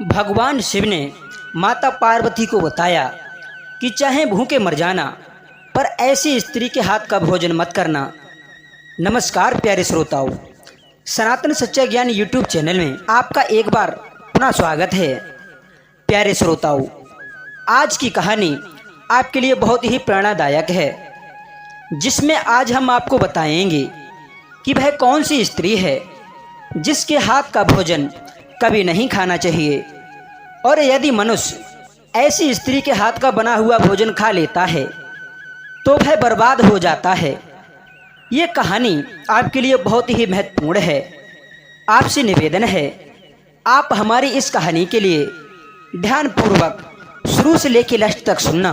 भगवान शिव ने माता पार्वती को बताया कि चाहे भूखे मर जाना पर ऐसी स्त्री के हाथ का भोजन मत करना। नमस्कार प्यारे श्रोताओं, सनातन सच्चा ज्ञान यूट्यूब चैनल में आपका एक बार पुनः स्वागत है। प्यारे श्रोताओं, आज की कहानी आपके लिए बहुत ही प्रेरणादायक है, जिसमें आज हम आपको बताएंगे कि वह कौन सी स्त्री है जिसके हाथ का भोजन कभी नहीं खाना चाहिए, और यदि मनुष्य ऐसी स्त्री के हाथ का बना हुआ भोजन खा लेता है तो वह बर्बाद हो जाता है। ये कहानी आपके लिए बहुत ही महत्वपूर्ण है। आपसे निवेदन है, आप हमारी इस कहानी के लिए ध्यानपूर्वक शुरू से लेकर लास्ट तक सुनना।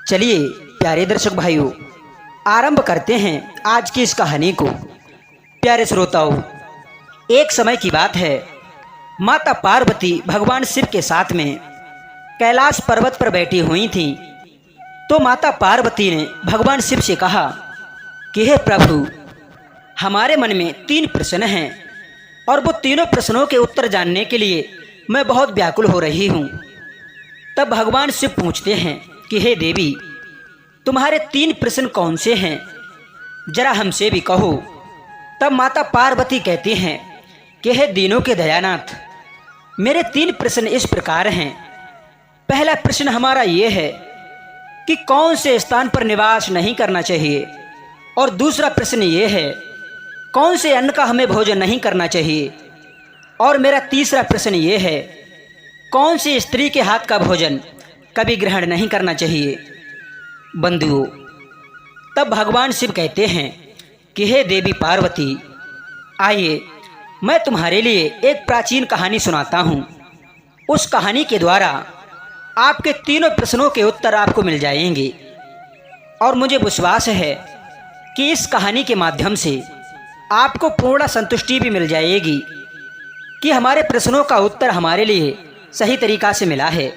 चलिए प्यारे दर्शक भाइयों, आरंभ करते हैं आज की इस कहानी को। प्यारे श्रोताओं, एक समय की बात है, माता पार्वती भगवान शिव के साथ में कैलाश पर्वत पर बैठी हुई थीं। तो माता पार्वती ने भगवान शिव से कहा कि हे प्रभु, हमारे मन में 3 प्रश्न हैं और वो तीनों प्रश्नों के उत्तर जानने के लिए मैं बहुत व्याकुल हो रही हूँ। तब भगवान शिव पूछते हैं कि हे देवी, तुम्हारे 3 प्रश्न कौन से हैं, जरा हमसे भी कहो। तब माता पार्वती कहती हैं कि हे दीनों के दयानाथ, मेरे 3 प्रश्न इस प्रकार हैं। पहला प्रश्न हमारा ये है कि कौन से स्थान पर निवास नहीं करना चाहिए, और दूसरा प्रश्न ये है कौन से अन्न का हमें भोजन नहीं करना चाहिए, और मेरा तीसरा प्रश्न ये है कौन सी स्त्री के हाथ का भोजन कभी ग्रहण नहीं करना चाहिए। बंधुओं, तब भगवान शिव कहते हैं कि हे देवी पार्वती, आइए मैं तुम्हारे लिए एक प्राचीन कहानी सुनाता हूँ। उस कहानी के द्वारा आपके तीनों प्रश्नों के उत्तर आपको मिल जाएंगे, और मुझे विश्वास है कि इस कहानी के माध्यम से आपको पूर्ण संतुष्टि भी मिल जाएगी कि हमारे प्रश्नों का उत्तर हमारे लिए सही तरीका से मिला है।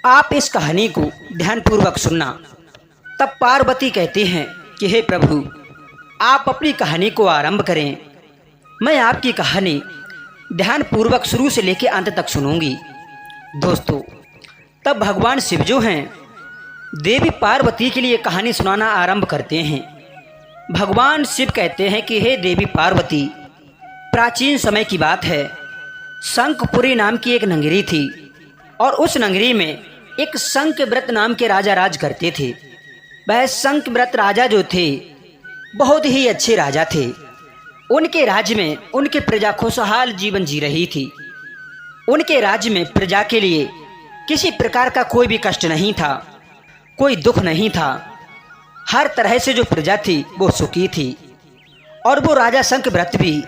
आप इस कहानी को ध्यानपूर्वक सुनना। तब पार्वती कहती हैं कि हे प्रभु, आप अपनी कहानी को आरंभ करें। मैं आपकी कहानी ध्यानपूर्वक शुरू से लेकर अंत तक सुनूंगी। दोस्तों, तब भगवान शिव जो हैं देवी पार्वती के लिए कहानी सुनाना आरंभ करते हैं। भगवान शिव कहते हैं कि हे देवी पार्वती, प्राचीन समय की बात है, शंखपुरी नाम की एक नगरी थी, और उस नगरी में एक शंखव्रत नाम के राजा राज करते थे। वह शंखव्रत राजा जो थे बहुत ही अच्छे राजा थे। उनके राज्य में उनकी प्रजा खुशहाल जीवन जी रही थी। उनके राज्य में प्रजा के लिए किसी प्रकार का कोई भी कष्ट नहीं था, कोई दुख नहीं था। हर तरह से जो प्रजा थी वो सुखी थी, और वो राजा शंखव्रत भी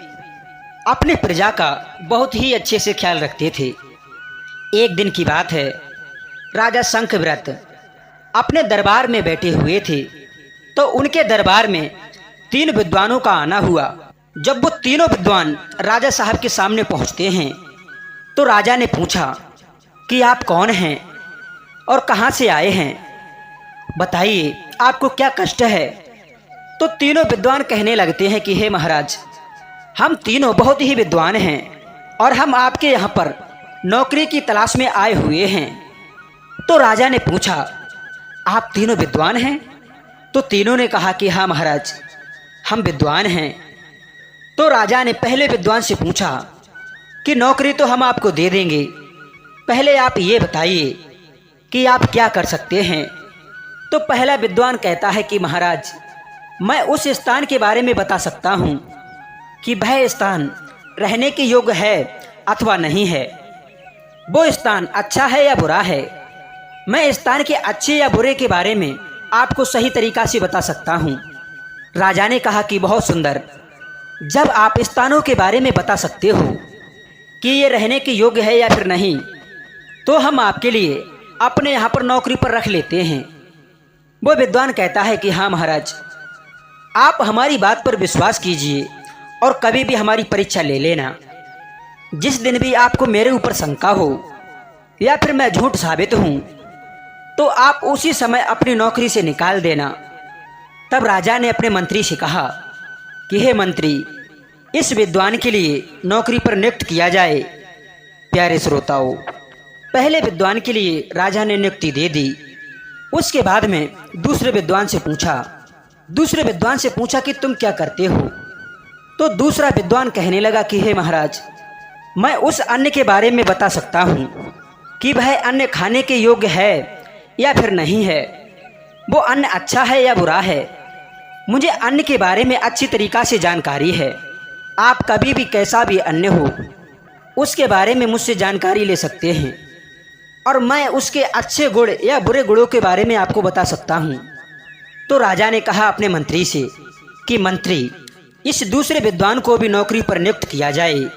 अपने प्रजा का बहुत ही अच्छे से ख्याल रखते थे। एक दिन की बात है, राजा शंखव्रत अपने दरबार में बैठे हुए थे, तो उनके दरबार में 3 विद्वानों का आना हुआ। जब वो तीनों विद्वान राजा साहब के सामने पहुंचते हैं तो राजा ने पूछा कि आप कौन हैं और कहां से आए हैं, बताइए आपको क्या कष्ट है। तो तीनों विद्वान कहने लगते हैं कि हे महाराज, हम तीनों बहुत ही विद्वान हैं और हम आपके यहाँ पर नौकरी की तलाश में आए हुए हैं। तो राजा ने पूछा, आप तीनों विद्वान हैं? तो तीनों ने कहा कि हाँ महाराज, हम विद्वान हैं। तो राजा ने पहले विद्वान से पूछा कि नौकरी तो हम आपको दे देंगे, पहले आप ये बताइए कि आप क्या कर सकते हैं। तो पहला विद्वान कहता है कि महाराज, मैं उस स्थान के बारे में बता सकता हूँ कि वह स्थान रहने के योग्य है अथवा नहीं है, वो स्थान अच्छा है या बुरा है। मैं स्थान के अच्छे या बुरे के बारे में आपको सही तरीका से बता सकता हूँ। राजा ने कहा कि बहुत सुंदर, जब आप स्थानों के बारे में बता सकते हो कि ये रहने के योग्य है या फिर नहीं, तो हम आपके लिए अपने यहाँ पर नौकरी पर रख लेते हैं। वो विद्वान कहता है कि हाँ महाराज, आप हमारी बात पर विश्वास कीजिए और कभी भी हमारी परीक्षा ले लेना। जिस दिन भी आपको मेरे ऊपर शंका हो या फिर मैं झूठ साबित हूँ, तो आप उसी समय अपनी नौकरी से निकाल देना। तब राजा ने अपने मंत्री से कहा कि हे मंत्री, इस विद्वान के लिए नौकरी पर नियुक्त किया जाए। प्यारे श्रोताओं, पहले विद्वान के लिए राजा ने नियुक्ति दे दी। उसके बाद में दूसरे विद्वान से पूछा कि तुम क्या करते हो। तो दूसरा विद्वान कहने लगा कि हे महाराज, मैं उस अन्न के बारे में बता सकता हूँ कि वह अन्न खाने के योग्य है या फिर नहीं है, वो अन्न अच्छा है या बुरा है। मुझे अन्न के बारे में अच्छी तरीक़ा से जानकारी है। आप कभी भी कैसा भी अन्न हो उसके बारे में मुझसे जानकारी ले सकते हैं और मैं उसके अच्छे गुण या बुरे गुणों के बारे में आपको बता सकता हूँ। तो राजा ने कहा अपने मंत्री से कि मंत्री, इस दूसरे विद्वान को भी नौकरी पर नियुक्त किया जाए।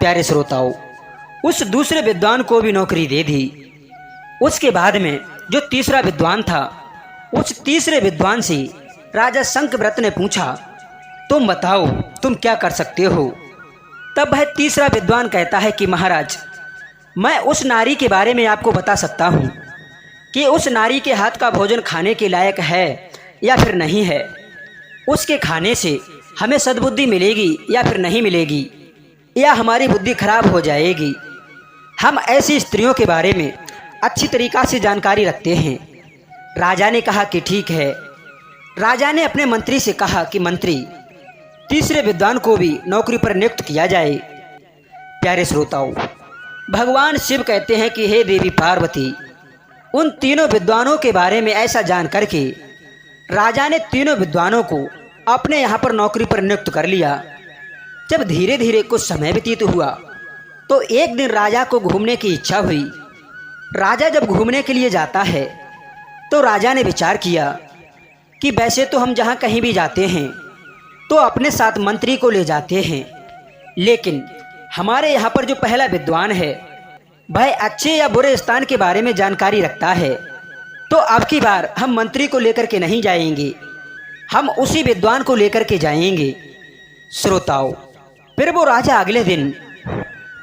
प्यारे श्रोताओं, उस दूसरे विद्वान को भी नौकरी दे दी। उसके बाद में जो तीसरा विद्वान था, उस तीसरे विद्वान से राजा शंखव्रत ने पूछा, तुम बताओ तुम क्या कर सकते हो। तब वह तीसरा विद्वान कहता है कि महाराज, मैं उस नारी के बारे में आपको बता सकता हूँ कि उस नारी के हाथ का भोजन खाने के लायक है या फिर नहीं है। उसके खाने से हमें सद्बुद्धि मिलेगी या फिर नहीं मिलेगी, या हमारी बुद्धि खराब हो जाएगी। हम ऐसी स्त्रियों के बारे में अच्छी तरीक़ा से जानकारी रखते हैं। राजा ने कहा कि ठीक है। राजा ने अपने मंत्री से कहा कि मंत्री, तीसरे विद्वान को भी नौकरी पर नियुक्त किया जाए। प्यारे श्रोताओं, भगवान शिव कहते हैं कि हे देवी पार्वती, उन तीनों विद्वानों के बारे में ऐसा जान करके राजा ने तीनों विद्वानों को अपने यहाँ पर नौकरी पर नियुक्त कर लिया। जब धीरे धीरे कुछ समय व्यतीत हुआ तो एक दिन राजा को घूमने की इच्छा हुई। राजा जब घूमने के लिए जाता है तो राजा ने विचार किया कि वैसे तो हम जहाँ कहीं भी जाते हैं तो अपने साथ मंत्री को ले जाते हैं, लेकिन हमारे यहाँ पर जो पहला विद्वान है वह अच्छे या बुरे स्थान के बारे में जानकारी रखता है, तो अब की बार हम मंत्री को लेकर के नहीं जाएंगे, हम उसी विद्वान को लेकर के जाएंगे। श्रोताओं, फिर वो राजा अगले दिन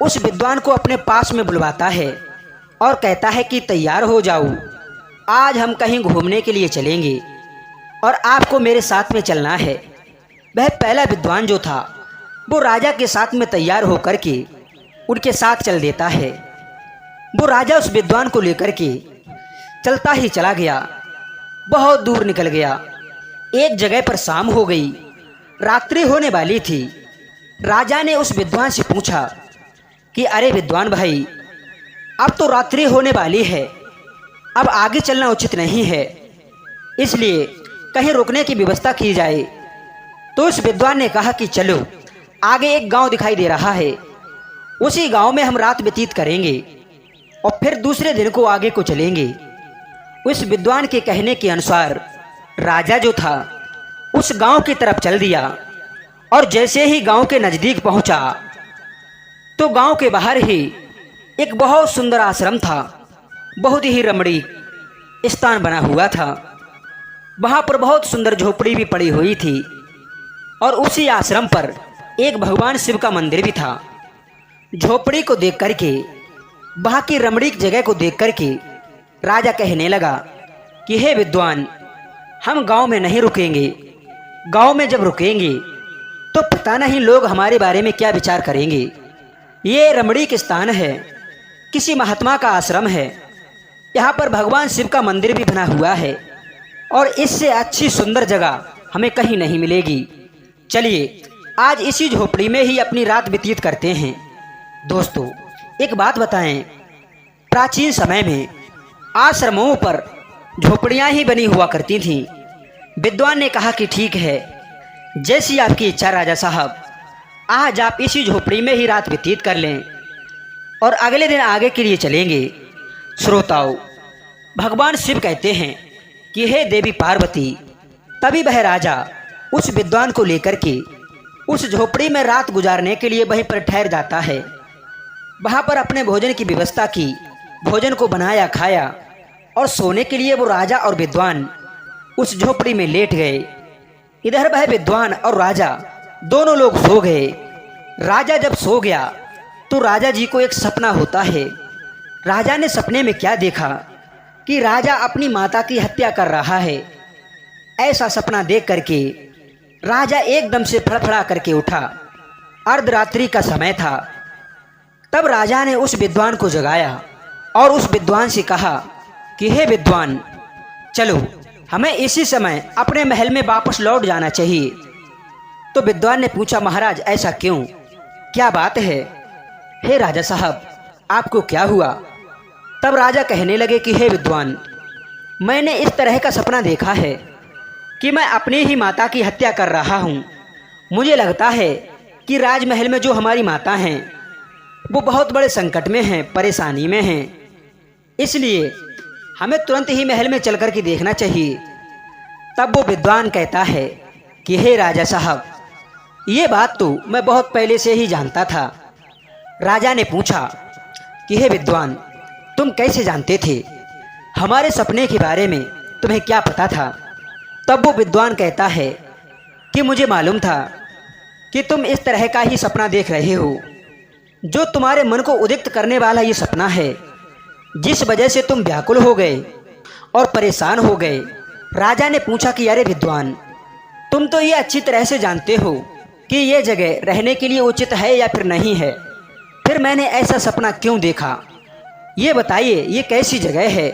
उस विद्वान को अपने पास में बुलवाता है और कहता है कि तैयार हो जाओ, आज हम कहीं घूमने के लिए चलेंगे और आपको मेरे साथ में चलना है। वह पहला विद्वान जो था वो राजा के साथ में तैयार होकर के उनके साथ चल देता है। वो राजा उस विद्वान को लेकर के चलता ही चला गया, बहुत दूर निकल गया। एक जगह पर शाम हो गई, रात्रि होने वाली थी। राजा ने उस विद्वान से पूछा कि अरे विद्वान भाई, अब तो रात्रि होने वाली है, अब आगे चलना उचित नहीं है, इसलिए कहीं रुकने की व्यवस्था की जाए। तो उस विद्वान ने कहा कि चलो, आगे एक गांव दिखाई दे रहा है, उसी गांव में हम रात व्यतीत करेंगे और फिर दूसरे दिन को आगे को चलेंगे। उस विद्वान के कहने के अनुसार राजा जो था उस गांव की तरफ चल दिया और जैसे ही गांव के नज़दीक पहुंचा तो गांव के बाहर ही एक बहुत सुंदर आश्रम था, बहुत ही रमणीक स्थान बना हुआ था। वहाँ पर बहुत सुंदर झोपड़ी भी पड़ी हुई थी और उसी आश्रम पर एक भगवान शिव का मंदिर भी था। झोपड़ी को देख करके, वहाँ की रमणीक जगह को देख करके राजा कहने लगा कि हे विद्वान, हम गांव में नहीं रुकेंगे। गांव में जब रुकेंगे तो पता नहीं लोग हमारे बारे में क्या विचार करेंगे। ये रमणीक स्थान है, किसी महात्मा का आश्रम है, यहाँ पर भगवान शिव का मंदिर भी बना हुआ है और इससे अच्छी सुंदर जगह हमें कहीं नहीं मिलेगी। चलिए आज इसी झोपड़ी में ही अपनी रात व्यतीत करते हैं। दोस्तों, एक बात बताएं, प्राचीन समय में आश्रमों पर झोपड़ियां ही बनी हुआ करती थीं। विद्वान ने कहा कि ठीक है, जैसी आपकी इच्छा राजा साहब, आज आप इसी झोपड़ी में ही रात व्यतीत कर लें और अगले दिन आगे के लिए चलेंगे। श्रोताओं, भगवान शिव कहते हैं कि हे देवी पार्वती, तभी वह राजा उस विद्वान को लेकर के उस झोपड़ी में रात गुजारने के लिए वहीं पर ठहर जाता है। वहाँ पर अपने भोजन की व्यवस्था की, भोजन को बनाया खाया और सोने के लिए वो राजा और विद्वान उस झोपड़ी में लेट गए। इधर वह विद्वान और राजा दोनों लोग सो गए। राजा जब सो गया तो राजा जी को एक सपना होता है। राजा ने सपने में क्या देखा कि राजा अपनी माता की हत्या कर रहा है। ऐसा सपना देख करके राजा एकदम से फड़फड़ा करके उठा। अर्धरात्रि का समय था। तब राजा ने उस विद्वान को जगाया और उस विद्वान से कहा कि हे विद्वान, चलो हमें इसी समय अपने महल में वापस लौट जाना चाहिए। तो विद्वान ने पूछा, महाराज ऐसा क्यों, क्या बात है? हे राजा साहब, आपको क्या हुआ? तब राजा कहने लगे कि हे विद्वान, मैंने इस तरह का सपना देखा है कि मैं अपनी ही माता की हत्या कर रहा हूँ। मुझे लगता है कि राजमहल में जो हमारी माता हैं वो बहुत बड़े संकट में हैं, परेशानी में हैं, इसलिए हमें तुरंत ही महल में चल कर के देखना चाहिए। तब वो विद्वान कहता है कि हे राजा साहब, ये बात तो मैं बहुत पहले से ही जानता था। राजा ने पूछा कि हे विद्वान, तुम कैसे जानते थे? हमारे सपने के बारे में तुम्हें क्या पता था? तब वो विद्वान कहता है कि मुझे मालूम था कि तुम इस तरह का ही सपना देख रहे हो, जो तुम्हारे मन को उद्रिक्त करने वाला ये सपना है, जिस वजह से तुम व्याकुल हो गए और परेशान हो गए। राजा ने पूछा कि अरे विद्वान, तुम तो ये अच्छी तरह से जानते हो कि ये जगह रहने के लिए उचित है या फिर नहीं है, फिर मैंने ऐसा सपना क्यों देखा? ये बताइए, ये कैसी जगह है?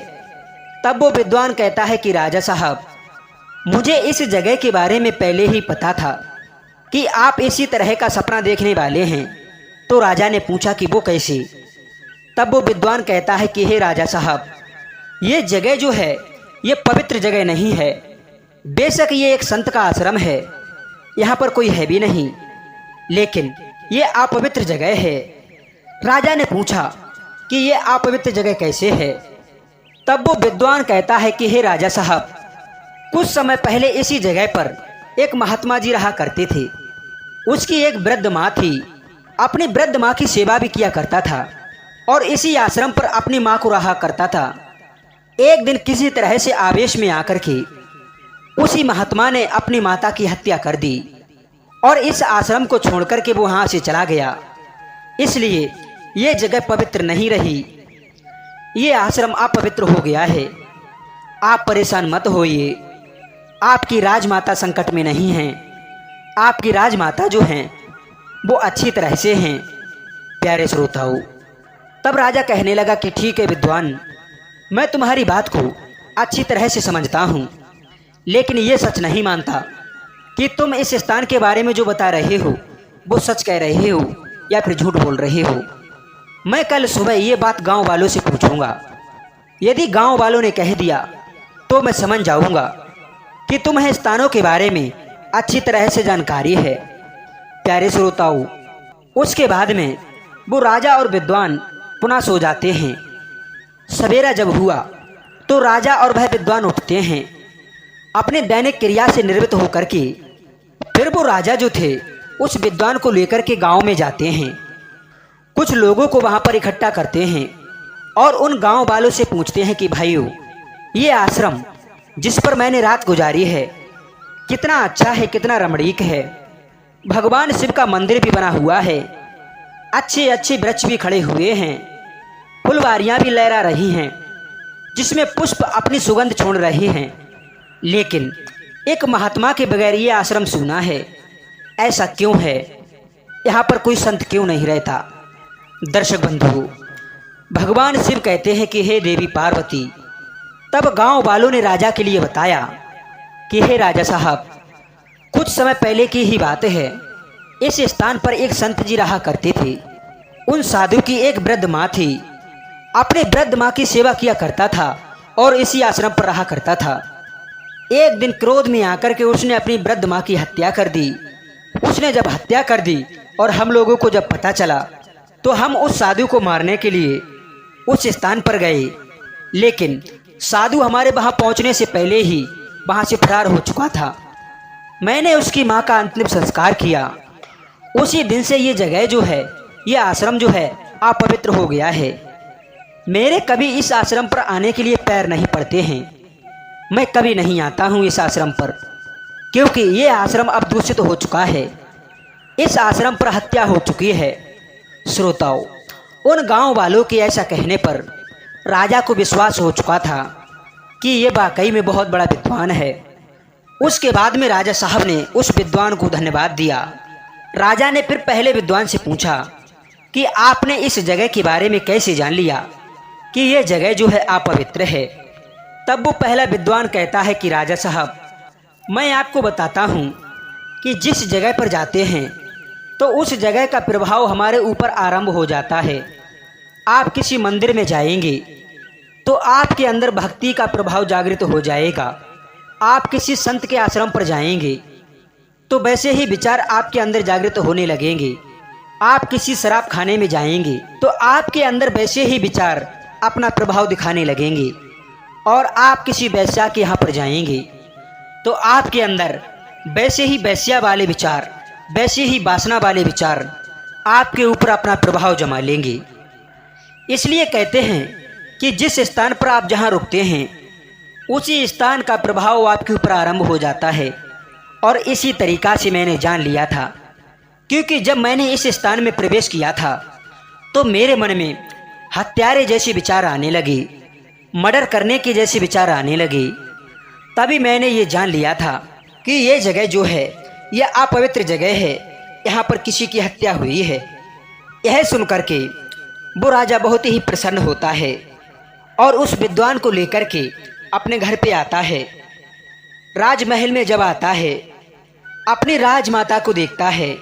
तब वो विद्वान कहता है कि राजा साहब, मुझे इस जगह के बारे में पहले ही पता था कि आप इसी तरह का सपना देखने वाले हैं। तो राजा ने पूछा कि वो कैसे? तब वो विद्वान कहता है कि हे राजा साहब, ये जगह जो है ये पवित्र जगह नहीं है। बेशक ये एक संत का आश्रम है, यहाँ पर कोई है भी नहीं, लेकिन ये अपवित्र जगह है। राजा ने पूछा कि ये अपवित्र जगह कैसे है? तब वो विद्वान कहता है कि हे राजा साहब, कुछ समय पहले इसी जगह पर एक महात्मा जी रहा करते थे। उसकी एक वृद्ध माँ थी। अपनी वृद्ध माँ की सेवा भी किया करता था और इसी आश्रम पर अपनी माँ को रहा करता था। एक दिन किसी तरह से आवेश में आकर के उसी महात्मा ने अपनी माता की हत्या कर दी और इस आश्रम को छोड़कर के वो वहाँ से चला गया। इसलिए ये जगह पवित्र नहीं रही, ये आश्रम अपवित्र हो गया है। आप परेशान मत होइए, आपकी राजमाता संकट में नहीं हैं। आपकी राजमाता जो हैं वो अच्छी तरह से हैं। प्यारे श्रोताओं, तब राजा कहने लगा कि ठीक है विद्वान, मैं तुम्हारी बात को अच्छी तरह से समझता हूँ, लेकिन ये सच नहीं मानता कि तुम इस स्थान के बारे में जो बता रहे हो वो सच कह रहे हो या फिर झूठ बोल रहे हो। मैं कल सुबह ये बात गांव वालों से पूछूंगा। यदि गांव वालों ने कह दिया तो मैं समझ जाऊंगा कि तुम्हें स्थानों के बारे में अच्छी तरह से जानकारी है। प्यारे श्रोताओं, उसके बाद में वो राजा और विद्वान पुनः सो जाते हैं। सवेरा जब हुआ तो राजा और वह विद्वान उठते हैं अपने दैनिक क्रिया से निवृत्त होकर के। फिर वो राजा जो थे उस विद्वान को लेकर के गांव में जाते हैं। कुछ लोगों को वहां पर इकट्ठा करते हैं और उन गांव वालों से पूछते हैं कि भाइयों, ये आश्रम जिस पर मैंने रात गुजारी है कितना अच्छा है, कितना रमणीक है। भगवान शिव का मंदिर भी बना हुआ है, अच्छे अच्छे वृक्ष भी खड़े हुए हैं, फुलवारियां भी लहरा रही हैं, जिसमें पुष्प अपनी सुगंध छोड़ रहे हैं। लेकिन एक महात्मा के बगैर ये आश्रम सूना है, ऐसा क्यों है? यहाँ पर कोई संत क्यों नहीं रहता? दर्शक बंधुओं, भगवान शिव कहते हैं कि हे देवी पार्वती। तब गांव वालों ने राजा के लिए बताया कि हे राजा साहब, कुछ समय पहले की ही बात है, इस स्थान पर एक संत जी रहा करते थे। उन साधु की एक वृद्ध माँ थी। अपने वृद्ध माँ की सेवा किया करता था और इसी आश्रम पर रहा करता था। एक दिन क्रोध में आकर के उसने अपनी वृद्ध माँ की हत्या कर दी। उसने जब हत्या कर दी और हम लोगों को जब पता चला तो हम उस साधु को मारने के लिए उस स्थान पर गए, लेकिन साधु हमारे वहां पहुंचने से पहले ही वहां से फरार हो चुका था। मैंने उसकी मां का अंतिम संस्कार किया। उसी दिन से ये जगह जो है, ये आश्रम जो है, अपवित्र हो गया है। मेरे कभी इस आश्रम पर आने के लिए पैर नहीं पड़ते हैं। मैं कभी नहीं आता हूँ इस आश्रम पर, क्योंकि ये आश्रम अब दूषित हो चुका है। इस आश्रम पर हत्या हो चुकी है। श्रोताओं, उन गांव वालों के ऐसा कहने पर राजा को विश्वास हो चुका था कि ये वाकई में बहुत बड़ा विद्वान है। उसके बाद में राजा साहब ने उस विद्वान को धन्यवाद दिया। राजा ने फिर पहले विद्वान से पूछा कि आपने इस जगह के बारे में कैसे जान लिया कि यह जगह जो है अपवित्र है। तब वो पहला विद्वान कहता है कि राजा साहब, मैं आपको बताता हूँ कि जिस जगह पर जाते हैं तो उस जगह का प्रभाव हमारे ऊपर आरंभ हो जाता है। आप किसी मंदिर में जाएंगे तो आपके अंदर भक्ति का प्रभाव जागृत हो जाएगा। आप किसी संत के आश्रम पर जाएंगे तो वैसे ही विचार आपके अंदर जागृत होने लगेंगे। आप किसी शराब खाने में जाएंगे तो आपके अंदर वैसे ही विचार अपना प्रभाव दिखाने लगेंगे। और आप किसी वेश्या के यहाँ पर जाएंगे तो आपके अंदर वैसे ही वेश्या वाले विचार, वैसे ही वासना वाले विचार आपके ऊपर अपना प्रभाव जमा लेंगे। इसलिए कहते हैं कि जिस स्थान पर आप जहाँ रुकते हैं उसी स्थान का प्रभाव आपके ऊपर आरंभ हो जाता है। और इसी तरीक़ा से मैंने जान लिया था, क्योंकि जब मैंने इस स्थान में प्रवेश किया था तो मेरे मन में हत्यारे जैसे विचार आने लगे, मर्डर करने के जैसे विचार आने लगे। तभी मैंने ये जान लिया था कि ये जगह जो है यह अपवित्र जगह है, यहाँ पर किसी की हत्या हुई है। यह सुन करके वो राजा बहुत ही प्रसन्न होता है और उस विद्वान को लेकर के अपने घर पे आता है। राजमहल में जब आता है, अपनी राजमाता को देखता है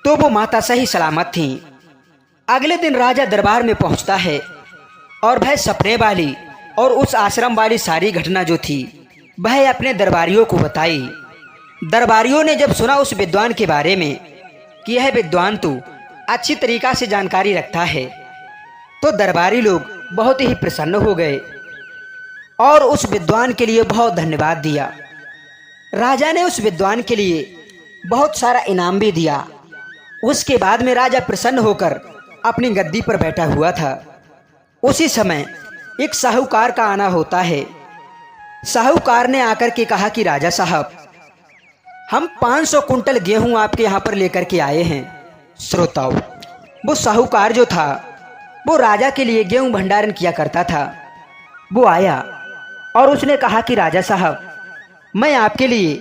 तो वो माता सही सलामत थी। अगले दिन राजा दरबार में पहुंचता है और वह सपने वाली और उस आश्रम वाली सारी घटना जो थी वह अपने दरबारियों को बताई। दरबारियों ने जब सुना उस विद्वान के बारे में कि यह विद्वान तो अच्छी तरीक़ा से जानकारी रखता है, तो दरबारी लोग बहुत ही प्रसन्न हो गए और उस विद्वान के लिए बहुत धन्यवाद दिया। राजा ने उस विद्वान के लिए बहुत सारा इनाम भी दिया। उसके बाद में राजा प्रसन्न होकर अपनी गद्दी पर बैठा हुआ था। उसी समय एक साहूकार का आना होता है। साहूकार ने आकर के कहा कि राजा साहब, हम 500 कुंटल गेहूं आपके यहाँ पर लेकर के आए हैं। श्रोताओं, वो साहूकार जो था वो राजा के लिए गेहूं भंडारण किया करता था। वो आया और उसने कहा कि राजा साहब, मैं आपके लिए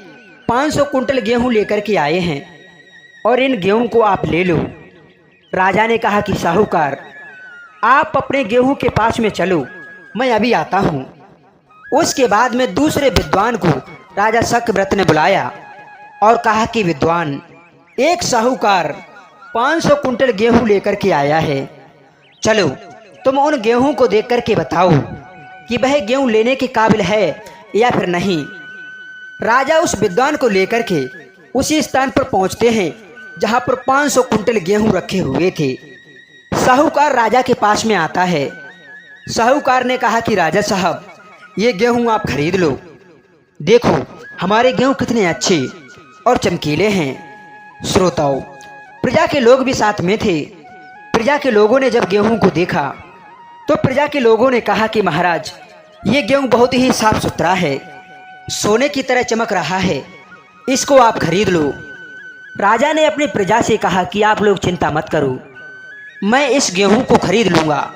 500 कुंटल गेहूं लेकर के आए हैं और इन गेहूं को आप ले लो। राजा ने कहा कि साहूकार, आप अपने गेहूं के पास में चलो, मैं अभी आता हूँ। उसके बाद में दूसरे विद्वान को राजा शक्रव्रत ने बुलाया और कहा कि विद्वान, एक साहूकार 500 कुंटल गेहूं लेकर के आया है, चलो तुम उन गेहूं को देख कर के बताओ कि वह गेहूं लेने के काबिल है या फिर नहीं। राजा उस विद्वान को लेकर के उसी स्थान पर पहुंचते हैं जहां पर 500 कुंटल गेहूं रखे हुए थे। साहूकार राजा के पास में आता है। साहूकार ने कहा कि राजा साहब, ये गेहूं आप खरीद लो। देखो हमारे गेहूं कितने अच्छे और चमकीले हैं। श्रोताओं, प्रजा के लोग भी साथ में थे। प्रजा के लोगों ने जब गेहूं को देखा तो प्रजा के लोगों ने कहा कि महाराज, ये गेहूं बहुत ही साफ सुथरा है, सोने की तरह चमक रहा है, इसको आप खरीद लो। राजा ने अपनी प्रजा से कहा कि आप लोग चिंता मत करो, मैं इस गेहूं को खरीद लूँगा,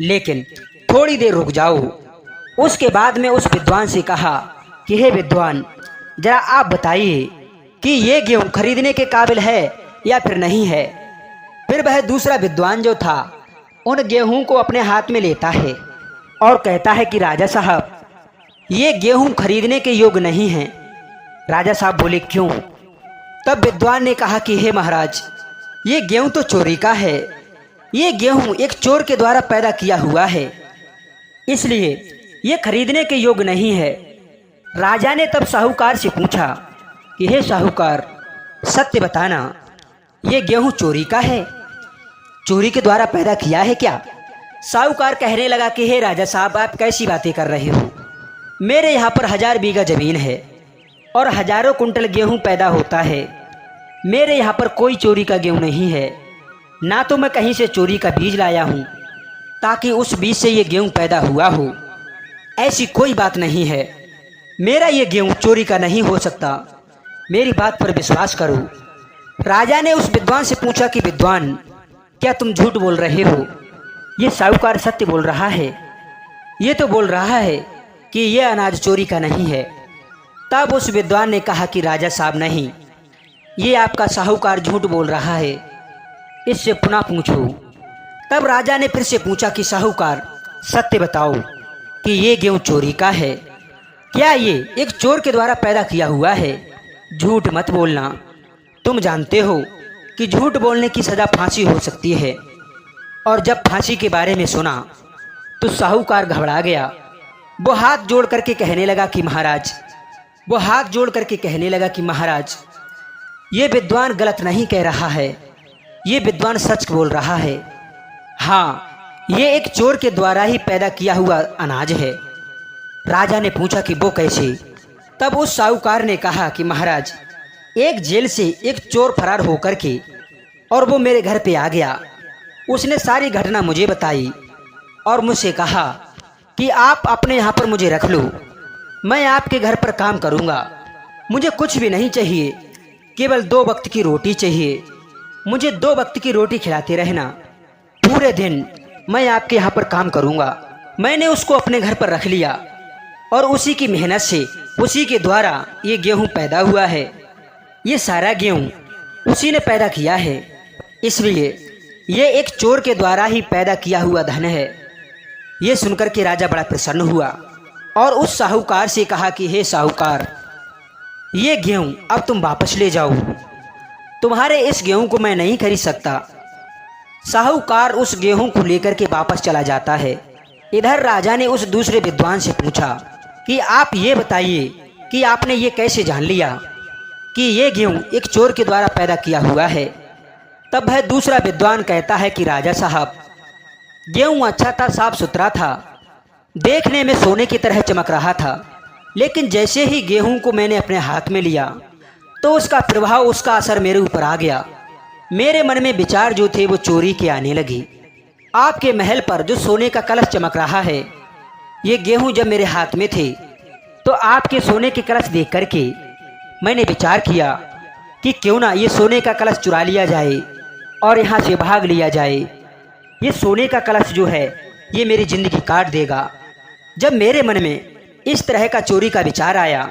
लेकिन थोड़ी देर रुक जाओ। उसके बाद में उस विद्वान से कहा कि हे विद्वान, जरा आप बताइए कि ये गेहूं खरीदने के काबिल है या फिर नहीं है। फिर वह दूसरा विद्वान जो था उन गेहूं को अपने हाथ में लेता है और कहता है कि राजा साहब, ये गेहूं खरीदने के योग्य नहीं है। राजा साहब बोले, क्यों? तब विद्वान ने कहा कि हे महाराज, ये गेहूं तो चोरी का है, ये गेहूं एक चोर के द्वारा पैदा किया हुआ है, इसलिए ये खरीदने के योग्य नहीं है। राजा ने तब साहूकार से पूछा कि हे साहूकार, सत्य बताना, ये गेहूं चोरी का है, चोरी के द्वारा पैदा किया है क्या? साहूकार कहने लगा कि हे राजा साहब, आप कैसी बातें कर रहे हो? मेरे यहाँ पर 1000 बीघा जमीन है और हजारों कुंटल गेहूं पैदा होता है। मेरे यहाँ पर कोई चोरी का गेहूं नहीं है, ना तो मैं कहीं से चोरी का बीज लाया हूँ ताकि उस बीज से ये गेहूं पैदा हुआ हो। ऐसी कोई बात नहीं है, मेरा ये गेहूं चोरी का नहीं हो सकता, मेरी बात पर विश्वास करो। राजा ने उस विद्वान से पूछा कि विद्वान, क्या तुम झूठ बोल रहे हो? ये साहूकार सत्य बोल रहा है, ये तो बोल रहा है कि यह अनाज चोरी का नहीं है। तब उस विद्वान ने कहा कि राजा साहब, नहीं, ये आपका साहूकार झूठ बोल रहा है, इससे पुनः पूछो। तब राजा ने फिर से पूछा कि साहूकार, सत्य बताओ कि ये गेहूं चोरी का है, क्या ये एक चोर के द्वारा पैदा किया हुआ है? झूठ मत बोलना, तुम जानते हो कि झूठ बोलने की सज़ा फांसी हो सकती है। और जब फांसी के बारे में सुना तो साहूकार घबरा गया। वो हाथ जोड़ करके कहने लगा कि महाराज, ये विद्वान गलत नहीं कह रहा है, ये विद्वान सच बोल रहा है। हाँ, ये एक चोर के द्वारा ही पैदा किया हुआ अनाज है। राजा ने पूछा कि वो कैसे? तब उस साहूकार ने कहा कि महाराज, एक जेल से एक चोर फरार होकर के और वो मेरे घर पे आ गया। उसने सारी घटना मुझे बताई और मुझसे कहा कि आप अपने यहाँ पर मुझे रख लो, मैं आपके घर पर काम करूँगा। मुझे कुछ भी नहीं चाहिए, केवल 2 वक्त की रोटी चाहिए। मुझे 2 वक्त की रोटी खिलाते रहना, पूरे दिन मैं आपके यहाँ पर काम करूँगा। मैंने उसको अपने घर पर रख लिया और उसी की मेहनत से, उसी के द्वारा ये गेहूँ पैदा हुआ है। ये सारा गेहूँ उसी ने पैदा किया है, इसलिए ये एक चोर के द्वारा ही पैदा किया हुआ धन है। ये सुनकर के राजा बड़ा प्रसन्न हुआ और उस साहूकार से कहा कि हे साहूकार, ये गेहूँ अब तुम वापस ले जाओ, तुम्हारे इस गेहूँ को मैं नहीं खरीद सकता। साहूकार उस गेहूँ को लेकर के वापस चला जाता है। इधर राजा ने उस दूसरे विद्वान से पूछा कि आप ये बताइए कि आपने ये कैसे जान लिया कि ये गेहूँ एक चोर के द्वारा पैदा किया हुआ है? तब वह दूसरा विद्वान कहता है कि राजा साहब, गेहूँ अच्छा था, साफ सुथरा था, देखने में सोने की तरह चमक रहा था, लेकिन जैसे ही गेहूँ को मैंने अपने हाथ में लिया तो उसका प्रभाव, उसका असर मेरे ऊपर आ गया। मेरे मन में विचार जो थे वो चोरी के आने लगी। आपके महल पर जो सोने का कलश चमक रहा है, ये गेहूँ जब मेरे हाथ में थे तो आपके सोने के कलश देख करके मैंने विचार किया कि क्यों ना ये सोने का कलश चुरा लिया जाए और यहाँ से भाग लिया जाए। ये सोने का कलश जो है ये मेरी ज़िंदगी काट देगा। जब मेरे मन में इस तरह का चोरी का विचार आया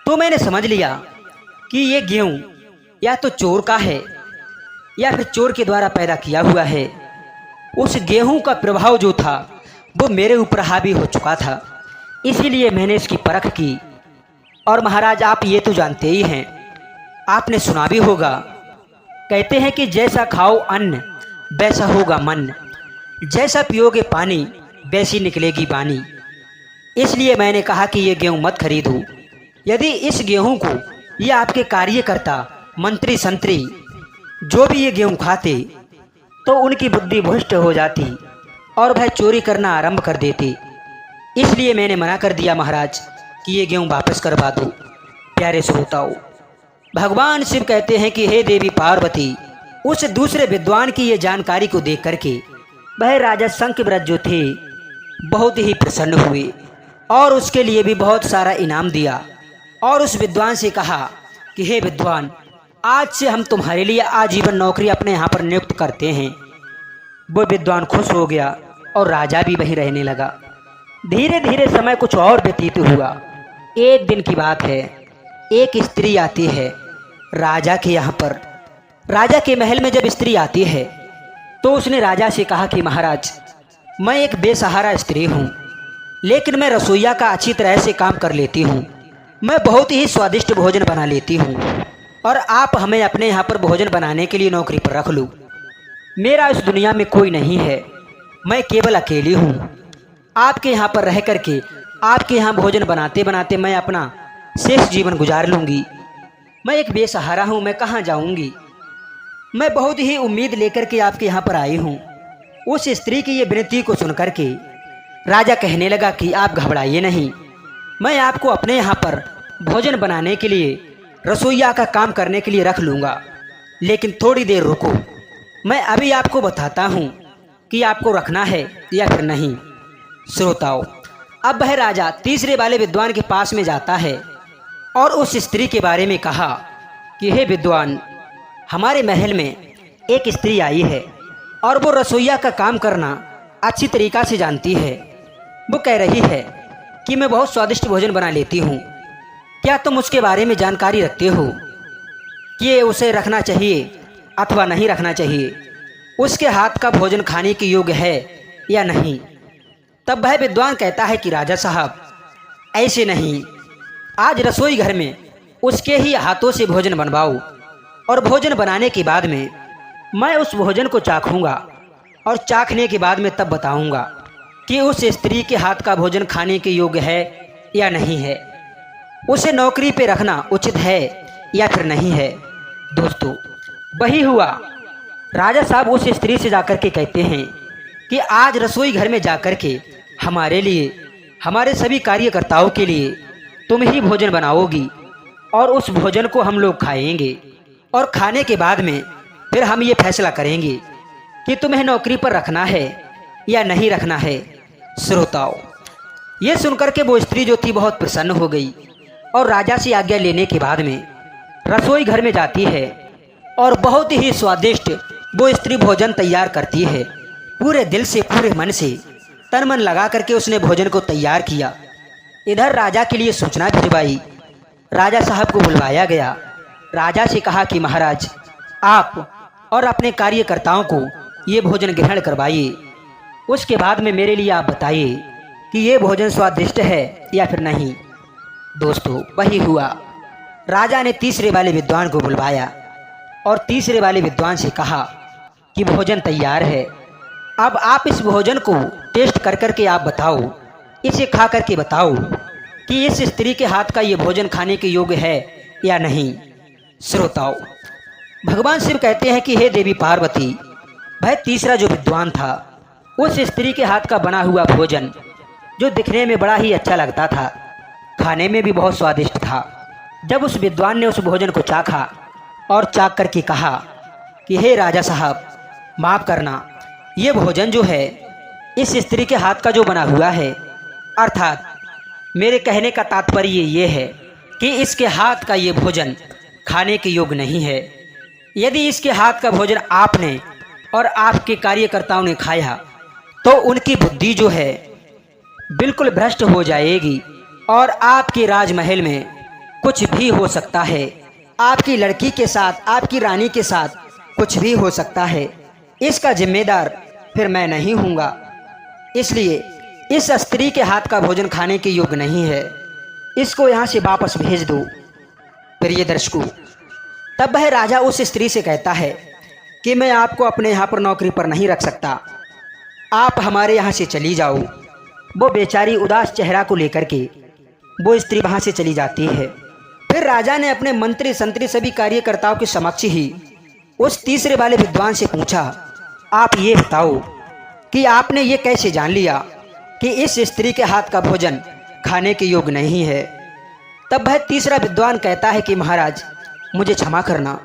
तो मैंने समझ लिया कि ये गेहूँ या तो चोर का है या फिर चोर के द्वारा पैदा किया हुआ है। उस गेहूँ का प्रभाव जो था वो मेरे ऊपर हावी हो चुका था, इसीलिए मैंने इसकी परख की। और महाराज, आप ये तो जानते ही हैं, आपने सुना भी होगा, कहते हैं कि जैसा खाओ अन्न वैसा होगा मन, जैसा पियोगे पानी वैसी निकलेगी वाणी। इसलिए मैंने कहा कि ये गेहूँ मत खरीदो। यदि इस गेहूँ को ये आपके कार्यकर्ता, मंत्री, संतरी जो भी ये गेहूँ खाते तो उनकी बुद्धि भ्रष्ट हो जाती और वह चोरी करना आरंभ कर देते। इसलिए मैंने मना कर दिया महाराज कि ये गेहूँ वापस करवा दो। प्यारे श्रोताओं, भगवान शिव कहते हैं कि हे देवी पार्वती, उस दूसरे विद्वान की ये जानकारी को देख करके वह राजा शंखव्रत जो थे बहुत ही प्रसन्न हुए और उसके लिए भी बहुत सारा इनाम दिया। और उस विद्वान से कहा कि हे विद्वान, आज से हम तुम्हारे लिए आजीवन नौकरी अपने यहाँ पर नियुक्त करते हैं। वो विद्वान खुश हो गया और राजा भी वहीं रहने लगा। धीरे धीरे समय कुछ और व्यतीत हुआ। एक दिन की बात है, एक स्त्री आती है राजा के यहाँ पर। राजा के महल में जब स्त्री आती है तो उसने राजा से कहा कि महाराज, मैं एक बेसहारा स्त्री हूँ, लेकिन मैं रसोइया का अच्छी तरह से काम कर लेती हूँ। मैं बहुत ही स्वादिष्ट भोजन बना लेती हूँ और आप हमें अपने यहाँ पर भोजन बनाने के लिए नौकरी पर रख लो। मेरा इस दुनिया में कोई नहीं है, मैं केवल अकेली हूँ। आपके यहाँ पर रह करके आपके यहाँ भोजन बनाते बनाते मैं अपना शेष जीवन गुजार लूँगी। मैं एक बेसहारा हूँ, मैं कहाँ जाऊँगी? मैं बहुत ही उम्मीद लेकर के आपके यहाँ पर आई हूँ। उस स्त्री की ये विनती को सुन करके राजा कहने लगा कि आप घबराइए नहीं, मैं आपको अपने यहाँ पर भोजन बनाने के लिए, रसोइया का काम करने के लिए रख लूँगा, लेकिन थोड़ी देर रुको, मैं अभी आपको बताता हूँ कि आपको रखना है या फिर नहीं। श्रोताओं, अब वह राजा तीसरे वाले विद्वान के पास में जाता है और उस स्त्री के बारे में कहा कि हे विद्वान, हमारे महल में एक स्त्री आई है और वो रसोइया का काम करना अच्छी तरीक़ा से जानती है। वो कह रही है कि मैं बहुत स्वादिष्ट भोजन बना लेती हूँ। क्या तुम उसके बारे में जानकारी रखते हो कि ये उसे रखना चाहिए अथवा नहीं रखना चाहिए, उसके हाथ का भोजन खाने के योग्य है या नहीं। तब वह विद्वान कहता है कि राजा साहब, ऐसे नहीं, आज रसोई घर में उसके ही हाथों से भोजन बनवाओ और भोजन बनाने के बाद में मैं उस भोजन को चाखूंगा और चाखने के बाद में तब बताऊंगा कि उस स्त्री के हाथ का भोजन खाने के योग्य है या नहीं है, उसे नौकरी पे रखना उचित है या फिर नहीं है। दोस्तों, वही हुआ। राजा साहब उस स्त्री से जाकर के कहते हैं कि आज रसोई घर में जाकर के हमारे लिए, हमारे सभी कार्यकर्ताओं के लिए तुम ही भोजन बनाओगी और उस भोजन को हम लोग खाएंगे और खाने के बाद में फिर हम ये फैसला करेंगे कि तुम्हें नौकरी पर रखना है या नहीं रखना है। श्रोताओं, ये सुनकर के वो स्त्री जो थी बहुत प्रसन्न हो गई और राजा से आज्ञा लेने के बाद में रसोई घर में जाती है और बहुत ही स्वादिष्ट वो स्त्री भोजन तैयार करती है। पूरे दिल से, पूरे मन से, तन मन लगा करके उसने भोजन को तैयार किया। इधर राजा के लिए सूचना भिजवाई। राजा साहब को बुलवाया गया। राजा से कहा कि महाराज, आप और अपने कार्यकर्ताओं को ये भोजन ग्रहण करवाइए, उसके बाद में मेरे लिए आप बताइए कि ये भोजन स्वादिष्ट है या फिर नहीं। दोस्तों, वही हुआ। राजा ने तीसरे वाले विद्वान को बुलवाया और तीसरे वाले विद्वान से कहा कि भोजन तैयार है, अब आप इस भोजन को टेस्ट कर कर के आप बताओ, इसे खा कर के बताओ कि इस स्त्री के हाथ का ये भोजन खाने के योग्य है या नहीं। श्रोताओं, भगवान शिव कहते हैं कि हे देवी पार्वती, वह तीसरा जो विद्वान था, उस स्त्री के हाथ का बना हुआ भोजन जो दिखने में बड़ा ही अच्छा लगता था, खाने में भी बहुत स्वादिष्ट था। जब उस विद्वान ने उस भोजन को चाखा और चाख करके कहा कि हे राजा साहब, माफ़ करना, ये भोजन जो है इस स्त्री के हाथ का जो बना हुआ है, अर्थात मेरे कहने का तात्पर्य ये है कि इसके हाथ का ये भोजन खाने के योग्य नहीं है। यदि इसके हाथ का भोजन आपने और आपके कार्यकर्ताओं ने खाया तो उनकी बुद्धि जो है बिल्कुल भ्रष्ट हो जाएगी और आपके राजमहल में कुछ भी हो सकता है। आपकी लड़की के साथ, आपकी रानी के साथ कुछ भी हो सकता है। इसका जिम्मेदार फिर मैं नहीं हूँगा। इसलिए इस स्त्री के हाथ का भोजन खाने के योग्य नहीं है, इसको यहाँ से वापस भेज दो। प्रिय दर्शकों, तब वह राजा उस स्त्री से कहता है कि मैं आपको अपने यहाँ पर नौकरी पर नहीं रख सकता, आप हमारे यहाँ से चली जाओ। वो बेचारी उदास चेहरा को लेकर के वो स्त्री वहाँ से चली जाती है। फिर राजा ने अपने मंत्री संतरी सभी कार्यकर्ताओं के समक्ष ही उस तीसरे वाले विद्वान से पूछा, आप ये बताओ कि आपने ये कैसे जान लिया कि इस स्त्री के हाथ का भोजन खाने के योग्य नहीं है। तब वह तीसरा विद्वान कहता है कि महाराज, मुझे क्षमा करना,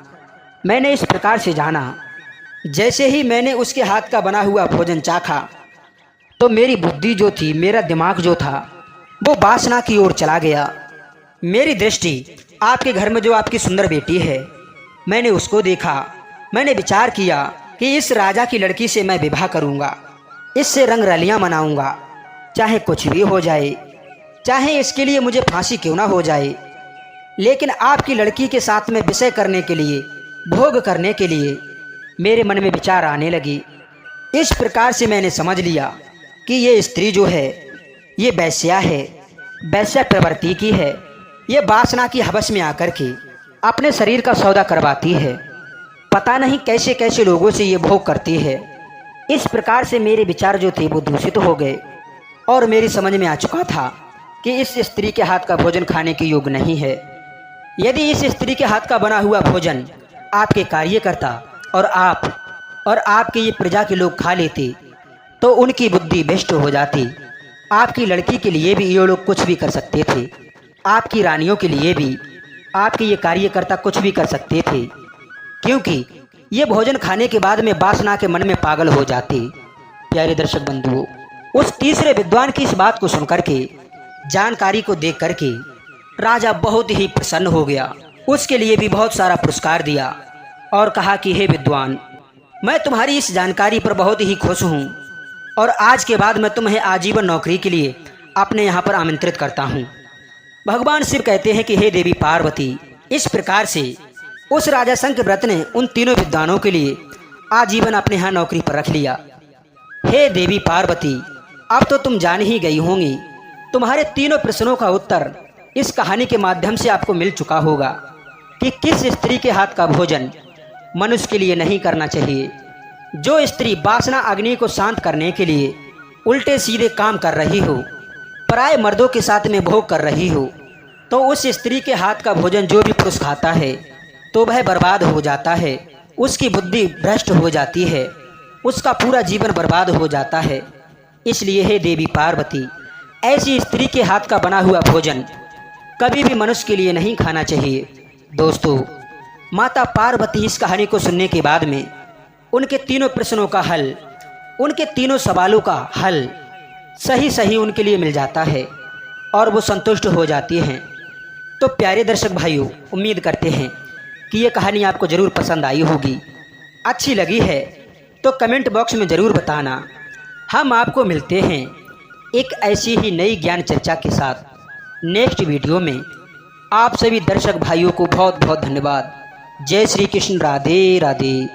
मैंने इस प्रकार से जाना, जैसे ही मैंने उसके हाथ का बना हुआ भोजन चाखा तो मेरी बुद्धि जो थी, मेरा दिमाग जो था, वो वासना की ओर चला गया। मेरी दृष्टि आपके घर में जो आपकी सुंदर बेटी है, मैंने उसको देखा। मैंने विचार किया कि इस राजा की लड़की से मैं विवाह करूंगा, इससे रंग रलियां मनाऊंगा, चाहे कुछ भी हो जाए, चाहे इसके लिए मुझे फांसी क्यों ना हो जाए, लेकिन आपकी लड़की के साथ में विषय करने के लिए, भोग करने के लिए मेरे मन में विचार आने लगी। इस प्रकार से मैंने समझ लिया कि ये स्त्री जो है ये वैश्या है, वैश्या प्रवृत्ति की है। ये वासना की हवस में आकर के अपने शरीर का सौदा करवाती है, पता नहीं कैसे कैसे लोगों से ये भोग करती है। इस प्रकार से मेरे विचार जो थे वो दूषित हो गए और मेरी समझ में आ चुका था कि इस स्त्री के हाथ का भोजन खाने के योग्य नहीं है। यदि इस स्त्री के हाथ का बना हुआ भोजन आपके कार्यकर्ता और आपके ये प्रजा के लोग खा लेते तो उनकी बुद्धि भ्रष्ट हो जाती। आपकी लड़की के लिए भी ये लोग कुछ भी कर सकते थे, आपकी रानियों के लिए भी आपके ये कार्यकर्ता कुछ भी कर सकते थे, क्योंकि ये भोजन खाने के बाद में वासना के मन में पागल हो जाते। प्यारे दर्शक बंधुओं, उस तीसरे विद्वान की इस बात को सुनकर के, जानकारी को देख करके राजा बहुत ही प्रसन्न हो गया। उसके लिए भी बहुत सारा पुरस्कार दिया और कहा कि हे विद्वान, मैं तुम्हारी इस जानकारी पर बहुत ही खुश हूँ और आज के बाद मैं तुम्हें आजीवन नौकरी के लिए अपने यहाँ पर आमंत्रित करता हूँ। भगवान शिव कहते हैं कि हे देवी पार्वती, इस प्रकार से उस राजा शंखव्रत ने उन तीनों विद्वानों के लिए आजीवन अपने यहाँ नौकरी पर रख लिया। हे देवी पार्वती, अब तो तुम जान ही गई होंगी, तुम्हारे तीनों प्रश्नों का उत्तर इस कहानी के माध्यम से आपको मिल चुका होगा कि किस स्त्री के हाथ का भोजन मनुष्य के लिए नहीं करना चाहिए। जो स्त्री वासना अग्नि को शांत करने के लिए उल्टे सीधे काम कर रही हो, पराये मर्दों के साथ में भोग कर रही हो, तो उस स्त्री के हाथ का भोजन जो भी पुरुष खाता है तो वह बर्बाद हो जाता है, उसकी बुद्धि भ्रष्ट हो जाती है, उसका पूरा जीवन बर्बाद हो जाता है। इसलिए हे देवी पार्वती, ऐसी स्त्री के हाथ का बना हुआ भोजन कभी भी मनुष्य के लिए नहीं खाना चाहिए। दोस्तों, माता पार्वती इस कहानी को सुनने के बाद में उनके तीनों प्रश्नों का हल, उनके तीनों सवालों का हल सही उनके लिए मिल जाता है और वो संतुष्ट हो जाती हैं। तो प्यारे दर्शक भाइयों, उम्मीद करते हैं कि ये कहानी आपको ज़रूर पसंद आई होगी। अच्छी लगी है तो कमेंट बॉक्स में ज़रूर बताना। हम आपको मिलते हैं एक ऐसी ही नई ज्ञान चर्चा के साथ नेक्स्ट वीडियो में। आप सभी दर्शक भाइयों को बहुत बहुत धन्यवाद। जय श्री कृष्ण, राधे राधे।